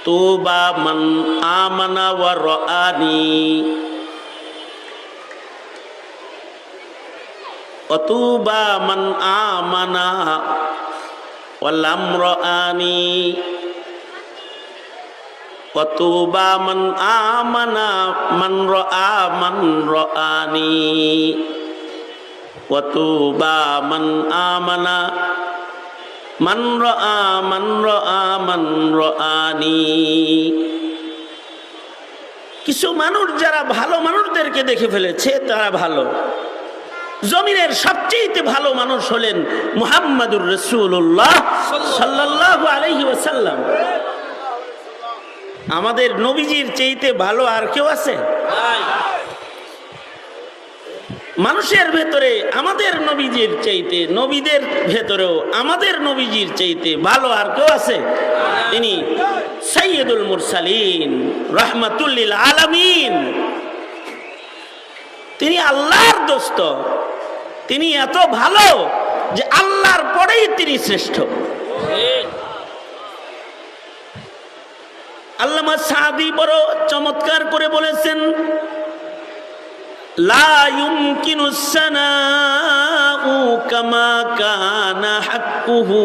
তুবা মান আমানা ওয়া রাআনি ওয়া তুবা মান আমানা ওয়া লাম রাআনি ওয়া তুবা মান আমানা মান রাআ মান রাআনি ওয়া তুবা মান আমানা মান রাআ মান রাআ মান রাআনি। কিছু মানুষ যারা ভালো মানুষদেরকে দেখে ফেলেছে তারা ভালো। জমিনের সবচেয়ে ভালো মানুষ হলেন মুহাম্মাদুর রাসূলুল্লাহ সাল্লাল্লাহু আলাইহি ওয়াসাল্লাম। আমাদের নবীজির চাইতে ভালো আর কেউ আছে? মানুষের ভেতরে আমাদের নবীজির চাইতে, নবীদের ভেতরেও আমাদের নবীজির চাইতে ভালো আর কেউ আছে? তিনি সাইয়্যিদুল মুরসালিন, রাহমাতুল লিল আলামিন। তিনি আল্লাহর দোস্ত। তিনি এত ভালো যে আল্লাহর পরেই তিনি শ্রেষ্ঠ। আল্লামা সাদি বড় চমৎকার করে বলেছেন, লা ইউমকিনুস সানাউ কামা কানা হাক্কুহু